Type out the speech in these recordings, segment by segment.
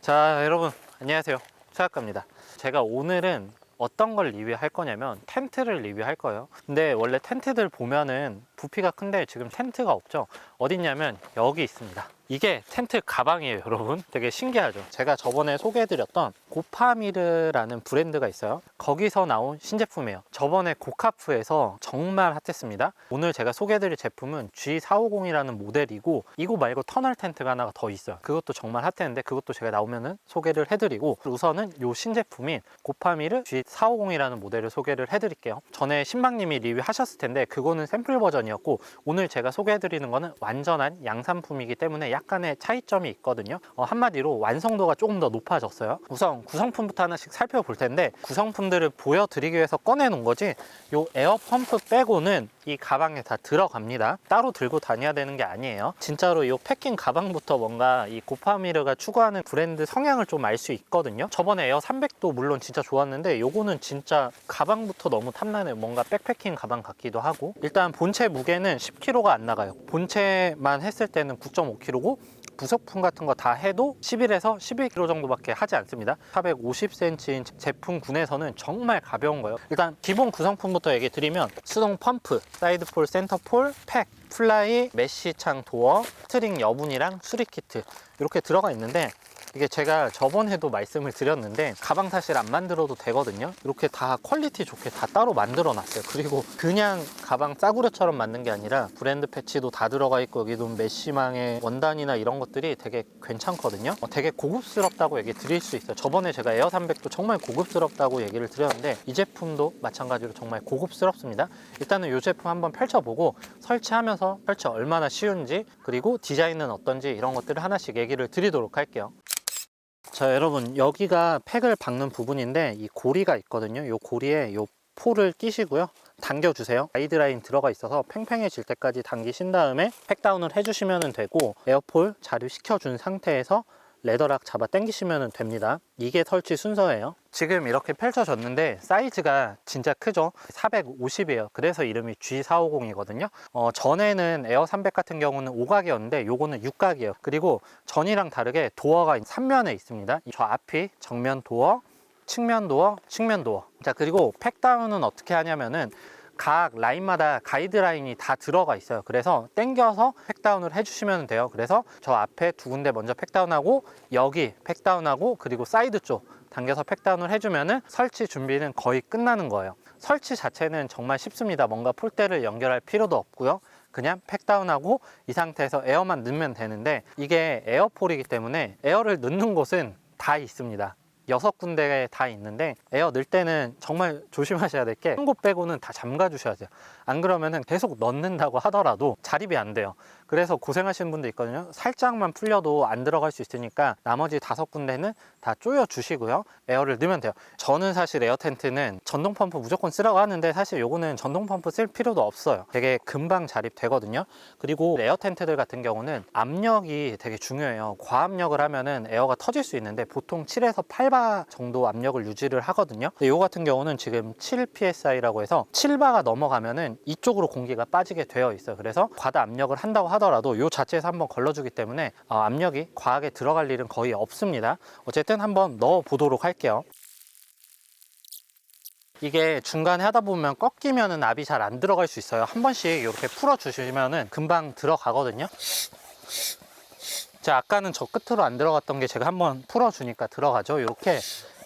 자, 여러분 안녕하세요. 최학과입니다. 제가 오늘은 어떤 걸 리뷰할 거냐면 텐트를 리뷰할 거예요. 근데 원래 텐트들 보면은 부피가 큰데 지금 텐트가 없죠. 어딨냐면 여기 있습니다. 이게 텐트 가방이에요, 여러분. 되게 신기하죠. 제가 저번에 소개해드렸던 고파미르라는 브랜드가 있어요. 거기서 나온 신제품이에요. 저번에 고카프에서 정말 핫했습니다. 오늘 제가 소개해드릴 제품은 G450이라는 모델이고, 이거 말고 터널 텐트가 하나가 더 있어요. 그것도 정말 핫했는데 그것도 제가 나오면은 소개를 해드리고, 우선은 이 신제품인 고파미르 G450이라는 모델을 소개를 해드릴게요. 전에 신방님이 리뷰하셨을 텐데 그거는 샘플 버전이었고, 오늘 제가 소개해드리는 거는 완전한 양산품이기 때문에 약간의 차이점이 있거든요. 한마디로 완성도가 조금 더 높아졌어요. 우선 구성품부터 하나씩 살펴볼 텐데, 구성품들을 보여드리기 위해서 꺼내놓은 거지, 요 에어펌프 빼고는 이 가방에 다 들어갑니다. 따로 들고 다녀야 되는 게 아니에요. 진짜로 이 패킹 가방부터 뭔가 이 고파미르가 추구하는 브랜드 성향을 좀 알 수 있거든요. 저번에 에어 300도 물론 진짜 좋았는데 요거는 진짜 가방부터 너무 탐나네요. 뭔가 백패킹 가방 같기도 하고. 일단 본체 무게는 10kg가 안 나가요. 본체만 했을 때는 9.5kg고 부속품 같은 거 다 해도 11에서 11kg 정도밖에 하지 않습니다. 450cm인 제품군에서는 정말 가벼운 거예요. 일단 기본 구성품부터 얘기 드리면, 수동 펌프, 사이드폴, 센터폴, 팩, 플라이, 메쉬창 도어, 스트링 여분이랑 수리 키트 이렇게 들어가 있는데, 이게 제가 저번에도 말씀을 드렸는데 가방 사실 안 만들어도 되거든요. 이렇게 다 퀄리티 좋게 다 따로 만들어 놨어요. 그리고 그냥 가방 싸구려처럼 만든 게 아니라 브랜드 패치도 다 들어가 있고, 여기도 메쉬망의 원단이나 이런 것들이 되게 괜찮거든요. 되게 고급스럽다고 얘기 드릴 수 있어요. 저번에 제가 에어 300도 정말 고급스럽다고 얘기를 드렸는데 이 제품도 마찬가지로 정말 고급스럽습니다. 일단은 이 제품 한번 펼쳐보고 설치하면서 설치 얼마나 쉬운지, 그리고 디자인은 어떤지 이런 것들을 하나씩 얘기를 드리도록 할게요. 자, 여러분, 여기가 팩을 박는 부분인데 이 고리가 있거든요. 이 고리에 이 폴을 끼시고요, 당겨주세요. 가이드라인 들어가 있어서 팽팽해질 때까지 당기신 다음에 팩다운을 해주시면 되고, 에어폴 자류시켜준 상태에서 레더락 잡아 당기시면 됩니다. 이게 설치 순서예요. 지금 이렇게 펼쳐졌는데 사이즈가 진짜 크죠. 450이에요 그래서 이름이 G450이거든요 전에는 에어 300 같은 경우는 5각이었는데 요거는 6각이에요 그리고 전이랑 다르게 도어가 3면에 있습니다. 저 앞이 정면 도어, 측면 도어, 측면 도어. 자, 그리고 팩다운은 어떻게 하냐면은 각 라인마다 가이드라인이 다 들어가 있어요. 그래서 당겨서 팩다운을 해주시면 돼요. 그래서 저 앞에 두 군데 먼저 팩다운하고, 여기 팩다운하고, 그리고 사이드 쪽 당겨서 팩다운을 해주면은 설치 준비는 거의 끝나는 거예요. 설치 자체는 정말 쉽습니다. 뭔가 폴대를 연결할 필요도 없고요. 그냥 팩다운하고 이 상태에서 에어만 넣으면 되는데, 이게 에어폴이기 때문에 에어를 넣는 곳은 다 있습니다. 6군데에 다 있는데, 에어 넣을 때는 정말 조심하셔야 될 게 한 곳 빼고는 다 잠가 주셔야 돼요. 안 그러면은 계속 넣는다고 하더라도 자립이 안 돼요. 그래서 고생하시는 분도 있거든요. 살짝만 풀려도 안 들어갈 수 있으니까 나머지 5군데는 다 조여 주시고요, 에어를 넣으면 돼요. 저는 사실 에어 텐트는 전동 펌프 무조건 쓰라고 하는데, 사실 요거는 전동 펌프 쓸 필요도 없어요. 되게 금방 자립되거든요. 그리고 에어 텐트들 같은 경우는 압력이 되게 중요해요. 과압력을 하면은 에어가 터질 수 있는데 보통 7에서 8바 정도 압력을 유지를 하거든요. 근데 요 같은 경우는 지금 7psi라고 해서 7바가 넘어가면은 이쪽으로 공기가 빠지게 되어 있어요. 그래서 과다 압력을 한다고 하더라도 요 자체에서 한번 걸러주기 때문에 압력이 과하게 들어갈 일은 거의 없습니다. 어쨌든 한번 넣어 보도록 할게요. 이게 중간에 하다 보면 꺾이면은 압이 잘 안 들어갈 수 있어요. 한 번씩 이렇게 풀어 주시면은 금방 들어가거든요. 자, 아까는 저 끝으로 안 들어갔던 게 제가 한번 풀어 주니까 들어가죠. 이렇게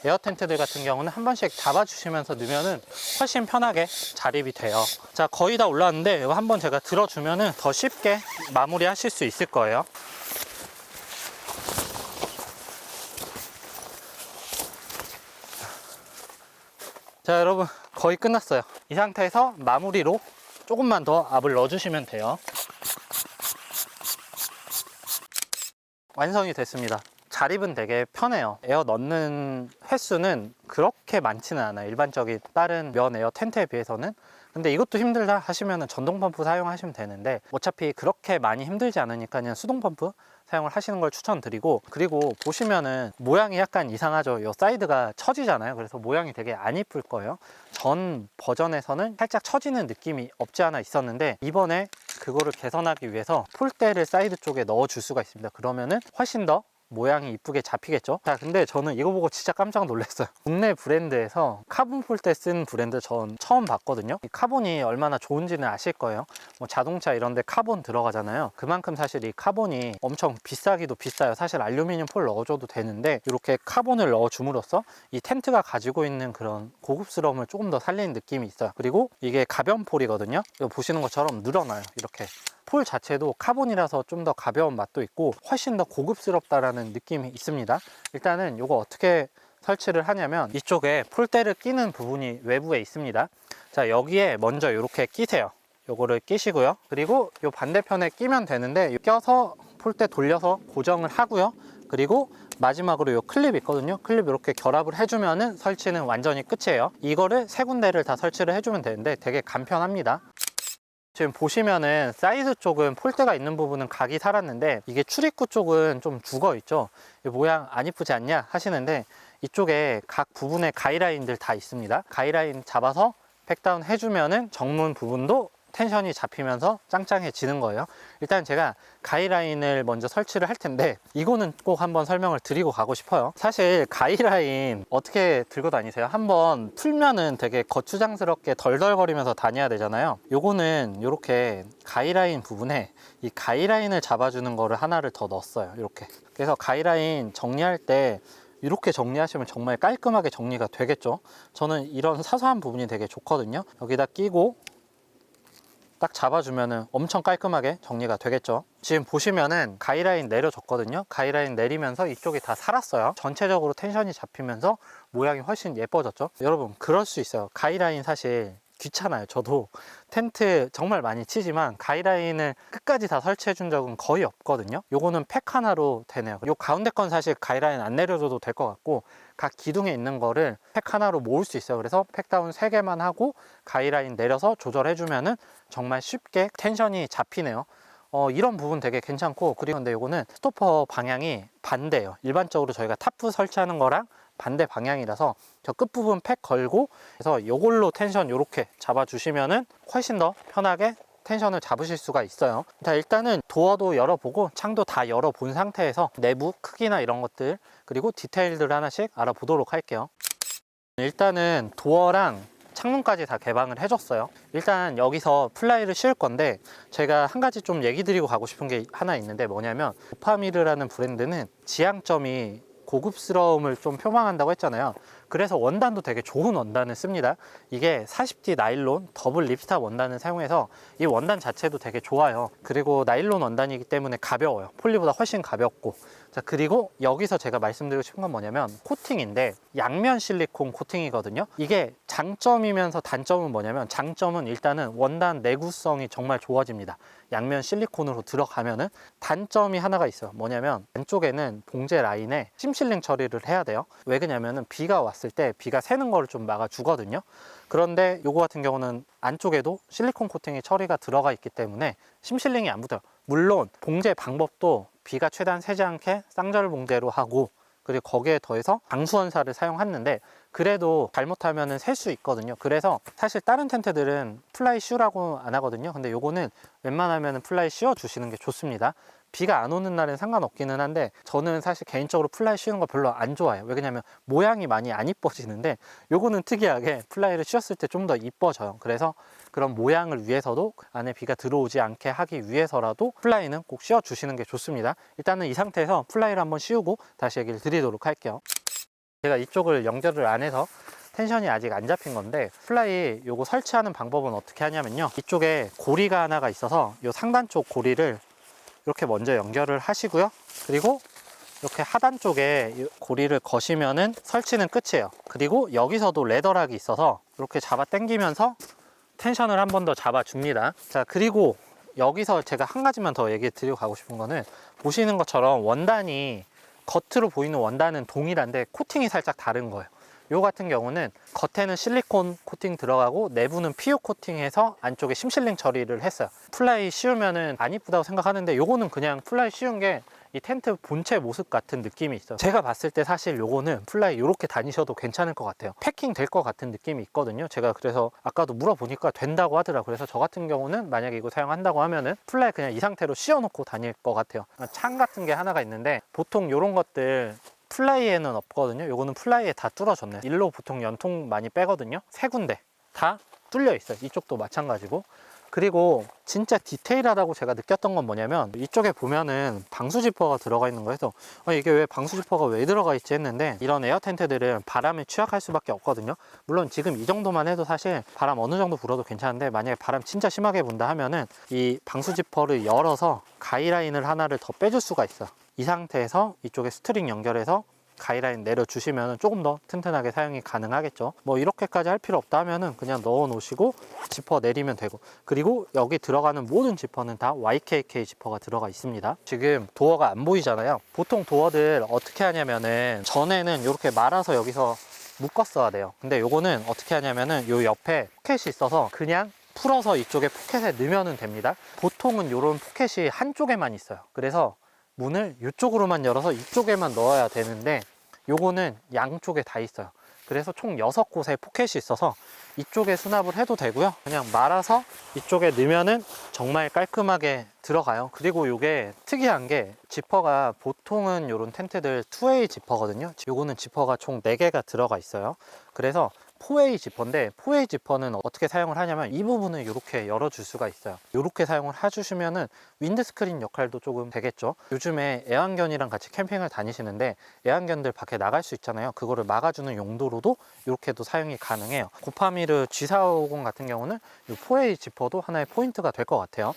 에어 텐트들 같은 경우는 한 번씩 잡아 주시면서 넣으면은 훨씬 편하게 자립이 돼요. 자, 거의 다 올라왔는데 이거 한번 제가 들어 주면은 더 쉽게 마무리 하실 수 있을 거예요. 자, 여러분, 거의 끝났어요. 이 상태에서 마무리로 조금만 더 압을 넣어주시면 돼요. 완성이 됐습니다. 자립은 되게 편해요. 에어 넣는 횟수는 그렇게 많지는 않아요. 일반적인 다른 면 에어 텐트에 비해서는. 근데 이것도 힘들다 하시면 전동 펌프 사용하시면 되는데, 어차피 그렇게 많이 힘들지 않으니까 그냥 수동 펌프 사용을 하시는 걸 추천드리고, 그리고 보시면은 모양이 약간 이상하죠. 이 사이드가 처지잖아요. 그래서 모양이 되게 안 이쁠 거예요. 전 버전에서는 살짝 처지는 느낌이 없지 않아 있었는데, 이번에 그거를 개선하기 위해서 폴대를 사이드 쪽에 넣어 줄 수가 있습니다. 그러면은 훨씬 더 모양이 이쁘게 잡히겠죠. 자, 근데 저는 이거 보고 진짜 깜짝 놀랐어요. 국내 브랜드에서 카본 폴대 쓴 브랜드 전 처음 봤거든요. 이 카본이 얼마나 좋은지는 아실 거예요. 뭐 자동차 이런 데 카본 들어가잖아요. 그만큼 사실 이 카본이 엄청 비싸기도 비싸요. 사실 알루미늄 폴 넣어줘도 되는데 이렇게 카본을 넣어줌으로써 이 텐트가 가지고 있는 그런 고급스러움을 조금 더 살리는 느낌이 있어요. 그리고 이게 가변 폴이거든요. 이거 보시는 것처럼 늘어나요. 이렇게 폴 자체도 카본이라서 좀 더 가벼운 맛도 있고 훨씬 더 고급스럽다라는 느낌이 있습니다. 일단은 이거 어떻게 설치를 하냐면 이쪽에 폴대를 끼는 부분이 외부에 있습니다. 자, 여기에 먼저 이렇게 끼세요. 요거를 끼시고요. 그리고 요 반대편에 끼면 되는데 껴서 폴대 돌려서 고정을 하고요. 그리고 마지막으로 요 클립 있거든요. 클립 이렇게 결합을 해주면은 설치는 완전히 끝이에요. 이거를 세 군데를 다 설치를 해주면 되는데 되게 간편합니다. 지금 보시면은 사이드 쪽은 폴대가 있는 부분은 각이 살았는데 이게 출입구 쪽은 좀 죽어 있죠. 모양 안 이쁘지 않냐 하시는데 이쪽에 각 부분에 가이라인들 다 있습니다. 가이라인 잡아서 팩다운 해주면은 정문 부분도 텐션이 잡히면서 짱짱해지는 거예요. 일단 제가 가이라인을 먼저 설치를 할 텐데 이거는 꼭 한번 설명을 드리고 가고 싶어요. 사실 가이라인 어떻게 들고 다니세요? 한번 풀면은 되게 거추장스럽게 덜덜거리면서 다녀야 되잖아요. 요거는 이렇게 가이라인 부분에 이 가이라인을 잡아주는 거를 하나를 더 넣었어요. 이렇게. 그래서 가이라인 정리할 때 이렇게 정리하시면 정말 깔끔하게 정리가 되겠죠. 저는 이런 사소한 부분이 되게 좋거든요. 여기다 끼고 딱 잡아주면은 엄청 깔끔하게 정리가 되겠죠. 지금 보시면은 가이라인 내려줬거든요. 가이라인 내리면서 이쪽이 다 살았어요. 전체적으로 텐션이 잡히면서 모양이 훨씬 예뻐졌죠. 여러분, 그럴 수 있어요. 가이라인 사실 귀찮아요. 저도 텐트 정말 많이 치지만 가이라인을 끝까지 다 설치해 준 적은 거의 없거든요. 요거는 팩 하나로 되네요. 요 가운데 건 사실 가이라인 안 내려줘도 될 것 같고 각 기둥에 있는 거를 팩 하나로 모을 수 있어요. 그래서 팩다운 3개만 하고 가이라인 내려서 조절해 주면은 정말 쉽게 텐션이 잡히네요. 이런 부분 되게 괜찮고, 그리고 근데 요거는 스토퍼 방향이 반대예요. 일반적으로 저희가 타프 설치하는 거랑 반대 방향이라서 저 끝부분 팩 걸고 그래서 요걸로 텐션 요렇게 잡아주시면은 훨씬 더 편하게 텐션을 잡으실 수가 있어요. 자, 일단은 도어도 열어보고 창도 다 열어본 상태에서 내부 크기나 이런 것들 그리고 디테일들 하나씩 알아보도록 할게요. 일단은 도어랑 창문까지 다 개방을 해줬어요. 일단 여기서 플라이를 씌울 건데 제가 한 가지 좀 얘기 드리고 가고 싶은 게 하나 있는데 뭐냐면 오파미르라는 브랜드는 지향점이 고급스러움을 좀 표방한다고 했잖아요. 그래서 원단도 되게 좋은 원단을 씁니다. 이게 40D 나일론 더블 립스탑 원단을 사용해서 이 원단 자체도 되게 좋아요. 그리고 나일론 원단이기 때문에 가벼워요. 폴리보다 훨씬 가볍고. 자, 그리고 여기서 제가 말씀드리고 싶은 건 뭐냐면 코팅인데 양면 실리콘 코팅이거든요. 이게 장점이면서 단점은 뭐냐면 장점은 일단은 원단 내구성이 정말 좋아집니다. 양면 실리콘으로 들어가면은. 단점이 하나가 있어요. 뭐냐면 안쪽에는 봉제 라인에 심실링 처리를 해야 돼요. 왜 그러냐면은 비가 왔을 때 비가 새는 거를 좀 막아 주거든요. 그런데 요거 같은 경우는 안쪽에도 실리콘 코팅이 처리가 들어가 있기 때문에 심실링이 안 붙어요. 물론 봉제 방법도 비가 최대한 새지 않게 쌍절 봉제로 하고 그리고 거기에 더해서 방수원사를 사용했는데 그래도 잘못하면 셀 수 있거든요. 그래서 사실 다른 텐트들은 플라이 씌우라고 안 하거든요. 근데 요거는 웬만하면 플라이 씌워 주시는 게 좋습니다. 비가 안 오는 날은 상관없기는 한데 저는 사실 개인적으로 플라이 씌우는 거 별로 안 좋아해요. 왜 그러냐면 모양이 많이 안 이뻐지는데 요거는 특이하게 플라이를 씌웠을 때 좀 더 이뻐져요. 그래서 그런 모양을 위해서도 안에 비가 들어오지 않게 하기 위해서라도 플라이는 꼭 씌워 주시는 게 좋습니다. 일단은 이 상태에서 플라이를 한번 씌우고 다시 얘기를 드리도록 할게요. 제가 이쪽을 연결을 안 해서 텐션이 아직 안 잡힌 건데 플라이 요거 설치하는 방법은 어떻게 하냐면요, 이쪽에 고리가 하나가 있어서 요 상단 쪽 고리를 이렇게 먼저 연결을 하시고요. 그리고 이렇게 하단 쪽에 고리를 거시면은 설치는 끝이에요. 그리고 여기서도 레더락이 있어서 이렇게 잡아 당기면서 텐션을 한 번 더 잡아 줍니다. 자, 그리고 여기서 제가 한 가지만 더 얘기 드리고 가고 싶은 거는 보시는 것처럼 원단이 겉으로 보이는 원단은 동일한데 코팅이 살짝 다른 거예요. 요 같은 경우는 겉에는 실리콘 코팅 들어가고 내부는 PU 코팅해서 안쪽에 심실링 처리를 했어요. 플라이 씌우면은 안 이쁘다고 생각하는데 요거는 그냥 플라이 씌운 게 이 텐트 본체 모습 같은 느낌이 있어요. 제가 봤을 때 사실 요거는 플라이 이렇게 다니셔도 괜찮을 것 같아요. 패킹 될 것 같은 느낌이 있거든요. 제가 그래서 아까도 물어보니까 된다고 하더라고요. 그래서 저 같은 경우는 만약에 이거 사용한다고 하면은 플라이 그냥 이 상태로 씌워놓고 다닐 것 같아요. 창 같은 게 하나가 있는데 보통 요런 것들 플라이에는 없거든요. 요거는 플라이에 다 뚫어졌네요. 일로 보통 연통 많이 빼거든요. 세 군데 다 뚫려 있어요. 이쪽도 마찬가지고. 그리고 진짜 디테일하다고 제가 느꼈던 건 뭐냐면 이쪽에 보면은 방수 지퍼가 들어가 있는 거여서 이게 왜 방수 지퍼가 왜 들어가 있지 했는데, 이런 에어 텐트들은 바람에 취약할 수밖에 없거든요. 물론 지금 이 정도만 해도 사실 바람 어느 정도 불어도 괜찮은데, 만약에 바람 진짜 심하게 분다 하면은 이 방수 지퍼를 열어서 가이라인을 하나를 더 빼줄 수가 있어요. 이 상태에서 이쪽에 스트링 연결해서 가이라인 내려주시면 조금 더 튼튼하게 사용이 가능하겠죠. 뭐 이렇게까지 할 필요 없다 하면은 그냥 넣어 놓으시고 지퍼 내리면 되고, 그리고 여기 들어가는 모든 지퍼는 다 YKK 지퍼가 들어가 있습니다. 지금 도어가 안 보이잖아요. 보통 도어들 어떻게 하냐면은 전에는 이렇게 말아서 여기서 묶었어야 돼요. 근데 요거는 어떻게 하냐면은 요 옆에 포켓이 있어서 그냥 풀어서 이쪽에 포켓에 넣으면 됩니다. 보통은 이런 포켓이 한쪽에만 있어요. 그래서 문을 이쪽으로만 열어서 이쪽에만 넣어야 되는데 요거는 양쪽에 다 있어요. 그래서 총 6곳에 포켓이 있어서 이쪽에 수납을 해도 되고요. 그냥 말아서 이쪽에 넣으면은 정말 깔끔하게 들어가요. 그리고 요게 특이한 게 지퍼가 보통은 요런 텐트들 2way 지퍼거든요. 요거는 지퍼가 총 4개가 들어가 있어요. 그래서 4way 지퍼인데, 4way 지퍼는 어떻게 사용을 하냐면 이 부분을 이렇게 열어줄 수가 있어요. 이렇게 사용을 해주시면은 윈드스크린 역할도 조금 되겠죠. 요즘에 애완견이랑 같이 캠핑을 다니시는데 애완견들 밖에 나갈 수 있잖아요. 그거를 막아주는 용도로도 이렇게도 사용이 가능해요. 고파미르 G450 같은 경우는 이 4way 지퍼도 하나의 포인트가 될 것 같아요.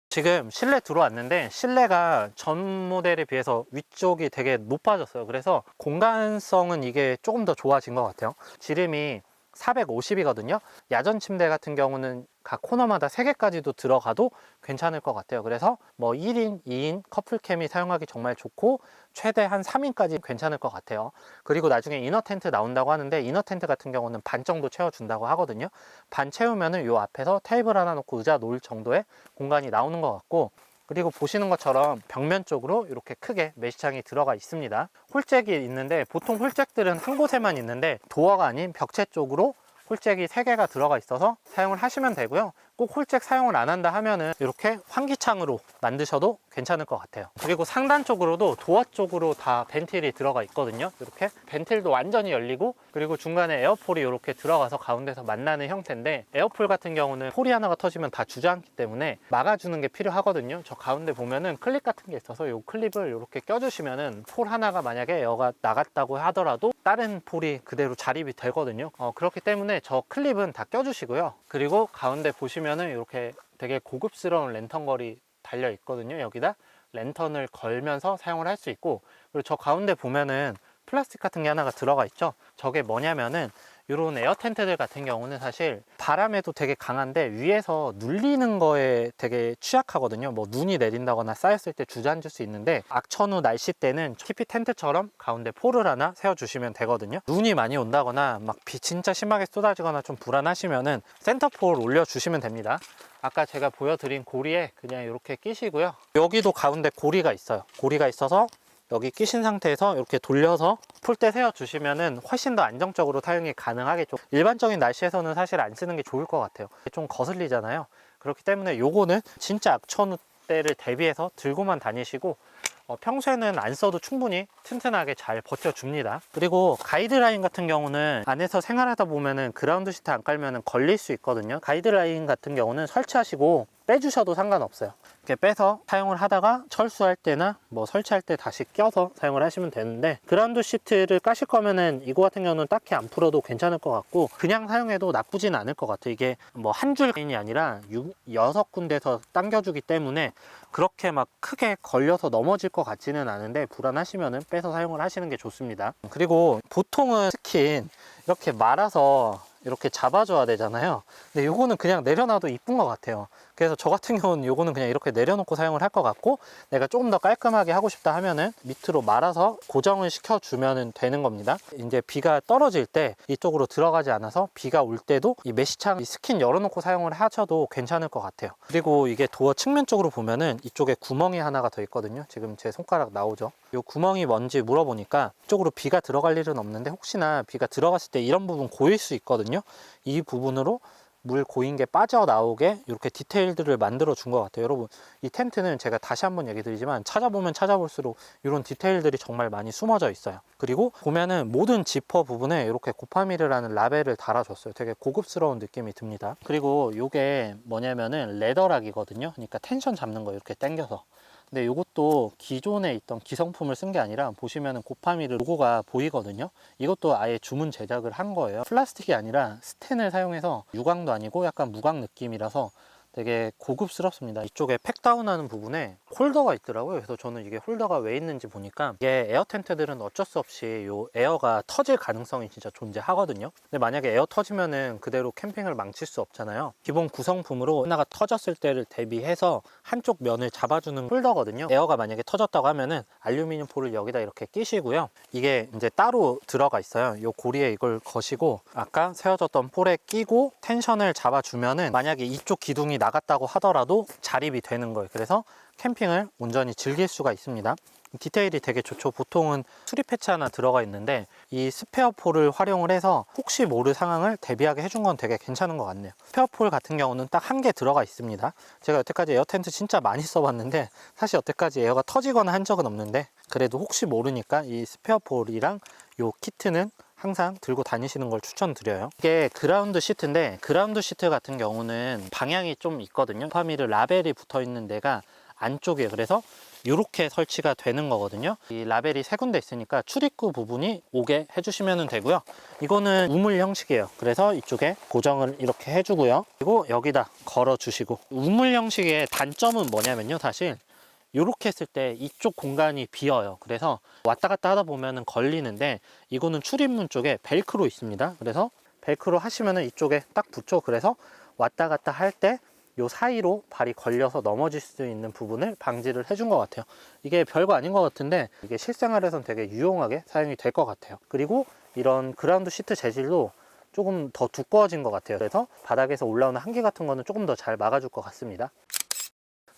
지금 실내 들어왔는데 실내가 전 모델에 비해서 위쪽이 되게 높아졌어요. 그래서 공간성은 이게 조금 더 좋아진 것 같아요. 지름이 450이거든요. 야전 침대 같은 경우는 각 코너마다 3개까지도 들어가도 괜찮을 것 같아요. 그래서 뭐 1인, 2인 커플캠이 사용하기 정말 좋고 최대 한 3인까지 괜찮을 것 같아요. 그리고 나중에 이너 텐트 나온다고 하는데 이너 텐트 같은 경우는 반 정도 채워준다고 하거든요. 반 채우면은 요 앞에서 테이블 하나 놓고 의자 놓을 정도의 공간이 나오는 것 같고, 그리고 보시는 것처럼 벽면 쪽으로 이렇게 크게 메시창이 들어가 있습니다. 홀잭이 있는데 보통 홀잭들은 한 곳에만 있는데 도어가 아닌 벽체 쪽으로 홀잭이 3개가 들어가 있어서 사용을 하시면 되고요. 꼭 홀잭 사용을 안 한다 하면은 이렇게 환기창으로 만드셔도 괜찮을 것 같아요. 그리고 상단 쪽으로도 도어 쪽으로 다 벤틸이 들어가 있거든요. 이렇게 벤틸도 완전히 열리고, 그리고 중간에 에어폴이 이렇게 들어가서 가운데서 만나는 형태인데, 에어폴 같은 경우는 폴이 하나가 터지면 다 주저앉기 때문에 막아주는 게 필요하거든요. 저 가운데 보면은 클립 같은 게 있어서 이 클립을 이렇게 껴주시면은 폴 하나가 만약에 에어가 나갔다고 하더라도 다른 폴이 그대로 자립이 되거든요. 그렇기 때문에 저 클립은 다 껴주시고요. 그리고 가운데 보시면은 이렇게 되게 고급스러운 랜턴 걸이 달려 있거든요. 여기다 랜턴을 걸면서 사용을 할 수 있고, 그리고 저 가운데 보면은 플라스틱 같은 게 하나가 들어가 있죠. 저게 뭐냐면은 이런 에어 텐트들 같은 경우는 사실 바람에도 되게 강한데 위에서 눌리는 거에 되게 취약하거든요. 뭐 눈이 내린다거나 쌓였을 때 주저앉을 수 있는데, 악천후 날씨 때는 TP 텐트처럼 가운데 폴을 하나 세워주시면 되거든요. 눈이 많이 온다거나 막 비 진짜 심하게 쏟아지거나 좀 불안하시면은 센터폴 올려주시면 됩니다. 아까 제가 보여드린 고리에 그냥 이렇게 끼시고요. 여기도 가운데 고리가 있어요. 고리가 있어서 여기 끼신 상태에서 이렇게 돌려서 풀대 세워 주시면은 훨씬 더 안정적으로 사용이 가능하겠죠. 일반적인 날씨에서는 사실 안 쓰는 게 좋을 것 같아요. 좀 거슬리잖아요. 그렇기 때문에 요거는 진짜 악천후 때를 대비해서 들고만 다니시고, 평소에는 안 써도 충분히 튼튼하게 잘 버텨줍니다. 그리고 가이드라인 같은 경우는 안에서 생활하다 보면은 그라운드 시트 안 깔면은 걸릴 수 있거든요. 가이드라인 같은 경우는 설치하시고 빼주셔도 상관없어요. 이렇게 빼서 사용을 하다가 철수할 때나 뭐 설치할 때 다시 껴서 사용을 하시면 되는데, 그라운드 시트를 까실 거면은 이거 같은 경우는 딱히 안 풀어도 괜찮을 것 같고 그냥 사용해도 나쁘진 않을 것 같아요. 이게 뭐 한 줄 라인이 아니라 6군데서 당겨주기 때문에 그렇게 막 크게 걸려서 넘어질 것 같지는 않은데, 불안하시면은 빼서 사용을 하시는 게 좋습니다. 그리고 보통은 스킨 이렇게 말아서 이렇게 잡아줘야 되잖아요. 근데 요거는 그냥 내려놔도 이쁜 것 같아요. 그래서 저 같은 경우는 요거는 그냥 이렇게 내려놓고 사용을 할 것 같고, 내가 조금 더 깔끔하게 하고 싶다 하면은 밑으로 말아서 고정을 시켜주면 되는 겁니다. 이제 비가 떨어질 때 이쪽으로 들어가지 않아서 비가 올 때도 이 메시창 스킨 열어놓고 사용을 하셔도 괜찮을 것 같아요. 그리고 이게 도어 측면 쪽으로 보면은 이쪽에 구멍이 하나가 더 있거든요. 지금 제 손가락 나오죠. 이 구멍이 뭔지 물어보니까 이쪽으로 비가 들어갈 일은 없는데 혹시나 비가 들어갔을 때 이런 부분 고일 수 있거든요. 이 부분으로 물 고인 게 빠져나오게 이렇게 디테일들을 만들어 준 것 같아요. 여러분, 이 텐트는 제가 다시 한번 얘기 드리지만 찾아보면 찾아볼수록 이런 디테일들이 정말 많이 숨어져 있어요. 그리고 보면은 모든 지퍼 부분에 이렇게 고파미르라는 라벨을 달아줬어요. 되게 고급스러운 느낌이 듭니다. 그리고 이게 뭐냐면은 레더락이거든요. 그러니까 텐션 잡는 거 이렇게 당겨서. 근데 이것도 기존에 있던 기성품을 쓴 게 아니라 보시면은 고파미르 로고가 보이거든요. 이것도 아예 주문 제작을 한 거예요. 플라스틱이 아니라 스텐을 사용해서 유광도 아니고 약간 무광 느낌이라서 되게 고급스럽습니다. 이쪽에 팩다운하는 부분에 홀더가 있더라고요. 그래서 저는 이게 홀더가 왜 있는지 보니까 이게 에어 텐트들은 어쩔 수 없이 요 에어가 터질 가능성이 진짜 존재하거든요. 근데 만약에 에어 터지면은 그대로 캠핑을 망칠 수 없잖아요. 기본 구성품으로 하나가 터졌을 때를 대비해서 한쪽 면을 잡아주는 홀더거든요. 에어가 만약에 터졌다고 하면은 알루미늄 포를 여기다 이렇게 끼시고요. 이게 이제 따로 들어가 있어요. 요 고리에 이걸 거시고 아까 세워졌던 폴에 끼고 텐션을 잡아주면은 만약에 이쪽 기둥이 나갔다고 하더라도 자립이 되는 거예요. 그래서 캠핑을 온전히 즐길 수가 있습니다. 디테일이 되게 좋죠. 보통은 수리 패치 하나 들어가 있는데 이 스페어폴을 활용을 해서 혹시 모를 상황을 대비하게 해준 건 되게 괜찮은 것 같네요. 스페어폴 같은 경우는 딱 한 개 들어가 있습니다. 제가 여태까지 에어 텐트 진짜 많이 써봤는데 사실 여태까지 에어가 터지거나 한 적은 없는데 그래도 혹시 모르니까 이 스페어폴이랑 요 키트는 항상 들고 다니시는 걸 추천드려요. 이게 그라운드 시트인데 그라운드 시트 같은 경우는 방향이 좀 있거든요. 파미르 라벨이 붙어 있는 데가 안쪽이에요. 그래서 이렇게 설치가 되는 거거든요. 이 라벨이 세 군데 있으니까 출입구 부분이 오게 해주시면 되고요. 이거는 우물 형식이에요. 그래서 이쪽에 고정을 이렇게 해주고요. 그리고 여기다 걸어 주시고, 우물 형식의 단점은 뭐냐면요, 사실 이렇게 했을 때 이쪽 공간이 비어요. 그래서 왔다 갔다 하다 보면 걸리는데 이거는 출입문 쪽에 벨크로 있습니다. 그래서 벨크로 하시면 이쪽에 딱 붙죠. 그래서 왔다 갔다 할 때 요 사이로 발이 걸려서 넘어질 수 있는 부분을 방지를 해준 것 같아요. 이게 별거 아닌 것 같은데 이게 실생활에선 되게 유용하게 사용이 될 것 같아요. 그리고 이런 그라운드 시트 재질도 조금 더 두꺼워진 것 같아요. 그래서 바닥에서 올라오는 한기 같은 거는 조금 더 잘 막아줄 것 같습니다.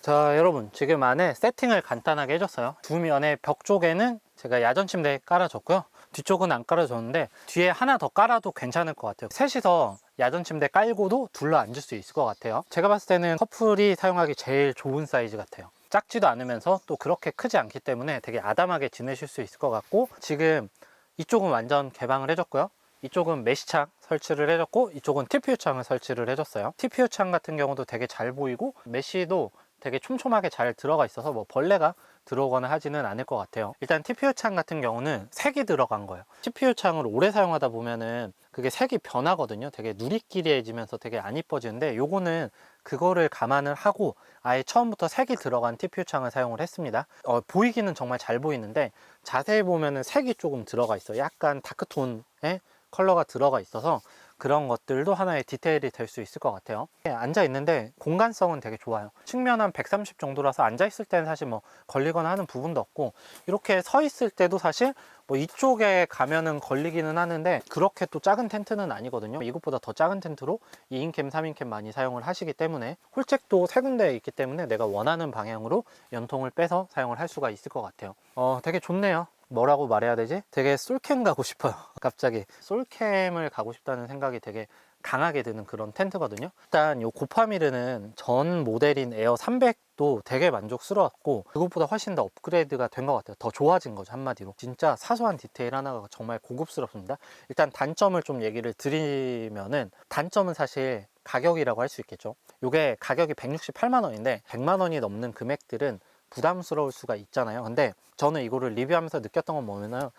자, 여러분, 지금 안에 세팅을 간단하게 해줬어요. 두 면의 벽 쪽에는 제가 야전 침대 깔아줬고요. 뒤쪽은 안 깔아줬는데 뒤에 하나 더 깔아도 괜찮을 것 같아요. 셋이서 야전 침대 깔고도 둘러 앉을 수 있을 것 같아요. 제가 봤을 때는 커플이 사용하기 제일 좋은 사이즈 같아요. 작지도 않으면서 또 그렇게 크지 않기 때문에 되게 아담하게 지내실 수 있을 것 같고, 지금 이쪽은 완전 개방을 해줬고요. 이쪽은 메시창 설치를 해줬고, 이쪽은 TPU 창을 설치를 해줬어요. TPU 창 같은 경우도 되게 잘 보이고 메시도 되게 촘촘하게 잘 들어가 있어서 뭐 벌레가 들어오거나 하지는 않을 것 같아요. 일단 TPU 창 같은 경우는 색이 들어간 거예요. TPU 창을 오래 사용하다 보면은 그게 색이 변하거든요. 되게 누리끼리해지면서 되게 안 이뻐지는데 요거는 그거를 감안을 하고 아예 처음부터 색이 들어간 TPU 창을 사용을 했습니다. 보이기는 정말 잘 보이는데 자세히 보면은 색이 조금 들어가 있어요. 약간 다크톤의 컬러가 들어가 있어서 그런 것들도 하나의 디테일이 될 수 있을 것 같아요. 앉아 있는데 공간성은 되게 좋아요. 측면 한 130 정도라서 앉아 있을 때는 사실 뭐 걸리거나 하는 부분도 없고, 이렇게 서 있을 때도 사실 뭐 이쪽에 가면은 걸리기는 하는데 그렇게 또 작은 텐트는 아니거든요. 이것보다 더 작은 텐트로 2인캠 3인캠 많이 사용을 하시기 때문에 홀잭도 세 군데 있기 때문에 내가 원하는 방향으로 연통을 빼서 사용을 할 수가 있을 것 같아요. 되게 좋네요. 뭐라고 말해야 되지? 되게 솔캠 가고 싶어요. 갑자기 솔캠을 가고 싶다는 생각이 되게 강하게 드는 그런 텐트거든요. 일단 이 고파미르는 전 모델인 에어 300도 되게 만족스러웠고 그것보다 훨씬 더 업그레이드가 된 것 같아요. 더 좋아진 거죠, 한마디로. 진짜 사소한 디테일 하나가 정말 고급스럽습니다. 일단 단점을 좀 얘기를 드리면은, 단점은 사실 가격이라고 할 수 있겠죠. 이게 가격이 168만 원인데 100만 원이 넘는 금액들은 부담스러울 수가 있잖아요. 근데 저는 이거를 리뷰하면서 느꼈던 건 뭐냐면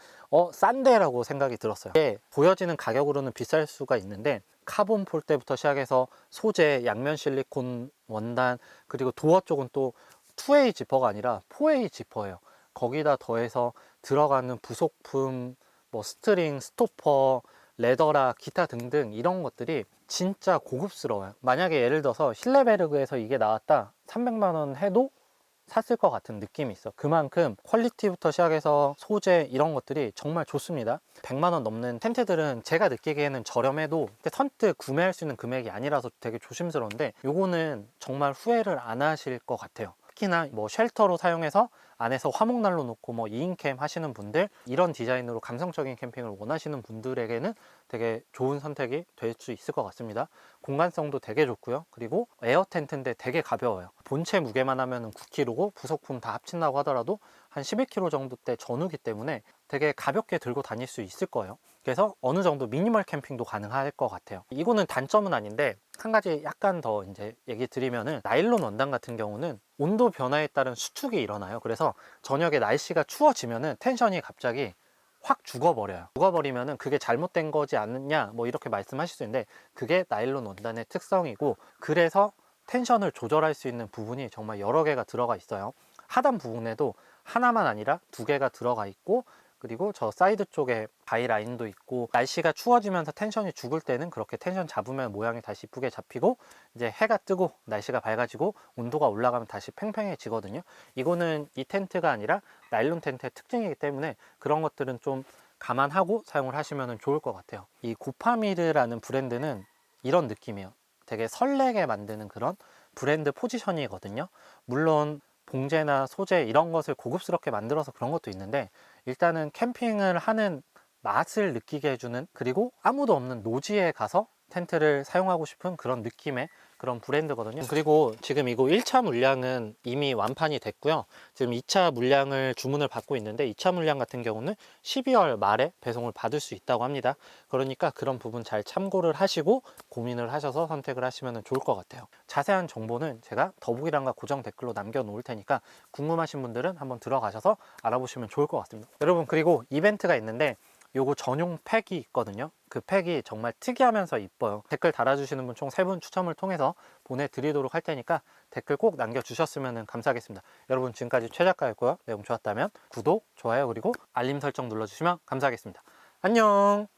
싼데라고 생각이 들었어요. 이게 보여지는 가격으로는 비쌀 수가 있는데 카본 폴대부터 시작해서 소재, 양면 실리콘 원단, 그리고 도어 쪽은 또 2A 지퍼가 아니라 4A 지퍼예요. 거기다 더해서 들어가는 부속품, 뭐 스트링, 스토퍼, 레더락, 기타 등등 이런 것들이 진짜 고급스러워요. 만약에 예를 들어서 실레베르그에서 이게 나왔다 300만 원 해도 샀을 것 같은 느낌이 있어. 그만큼 퀄리티부터 시작해서 소재 이런 것들이 정말 좋습니다. 100만 원 넘는 텐트들은 제가 느끼기에는 저렴해도 선뜻 구매할 수 있는 금액이 아니라서 되게 조심스러운데 요거는 정말 후회를 안 하실 것 같아요. 특히나 뭐 쉘터로 사용해서 안에서 화목난로 놓고 뭐 2인 캠 하시는 분들, 이런 디자인으로 감성적인 캠핑을 원하시는 분들에게는 되게 좋은 선택이 될 수 있을 것 같습니다. 공간성도 되게 좋고요. 그리고 에어 텐트인데 되게 가벼워요. 본체 무게만 하면 9kg고 부속품 다 합친다고 하더라도 한 11kg 정도대 전후기 때문에 되게 가볍게 들고 다닐 수 있을 거예요. 그래서 어느 정도 미니멀 캠핑도 가능할 것 같아요. 이거는 단점은 아닌데 한 가지 약간 더 이제 얘기 드리면은, 나일론 원단 같은 경우는 온도 변화에 따른 수축이 일어나요. 그래서 저녁에 날씨가 추워지면은 텐션이 갑자기 확 죽어버려요. 죽어버리면은 그게 잘못된 거지 않느냐 뭐 이렇게 말씀하실 수 있는데, 그게 나일론 원단의 특성이고, 그래서 텐션을 조절할 수 있는 부분이 정말 여러 개가 들어가 있어요. 하단 부분에도 하나만 아니라 두 개가 들어가 있고, 그리고 저 사이드 쪽에 바이라인도 있고, 날씨가 추워지면서 텐션이 죽을 때는 그렇게 텐션 잡으면 모양이 다시 이쁘게 잡히고, 이제 해가 뜨고 날씨가 밝아지고 온도가 올라가면 다시 팽팽해지거든요. 이거는 이 텐트가 아니라 나일론 텐트의 특징이기 때문에 그런 것들은 좀 감안하고 사용을 하시면 좋을 것 같아요. 이 고파미르라는 브랜드는 이런 느낌이에요. 되게 설레게 만드는 그런 브랜드 포지셔닝이거든요. 물론 봉제나 소재 이런 것을 고급스럽게 만들어서 그런 것도 있는데, 일단은 캠핑을 하는 맛을 느끼게 해주는, 그리고 아무도 없는 노지에 가서 텐트를 사용하고 싶은 그런 느낌의 그런 브랜드거든요. 그리고 지금 이거 1차 물량은 이미 완판이 됐고요. 지금 2차 물량을 주문을 받고 있는데, 2차 물량 같은 경우는 12월 말에 배송을 받을 수 있다고 합니다. 그러니까 그런 부분 잘 참고를 하시고 고민을 하셔서 선택을 하시면 좋을 것 같아요. 자세한 정보는 제가 더보기란과 고정 댓글로 남겨 놓을 테니까 궁금하신 분들은 한번 들어가셔서 알아보시면 좋을 것 같습니다. 여러분, 그리고 이벤트가 있는데 요거 전용 팩이 있거든요. 그 팩이 정말 특이하면서 이뻐요. 댓글 달아주시는 분 총 3분 추첨을 통해서 보내드리도록 할 테니까 댓글 꼭 남겨주셨으면 감사하겠습니다. 여러분, 지금까지 최 작가였고요. 내용 좋았다면 구독, 좋아요, 그리고 알림 설정 눌러주시면 감사하겠습니다. 안녕.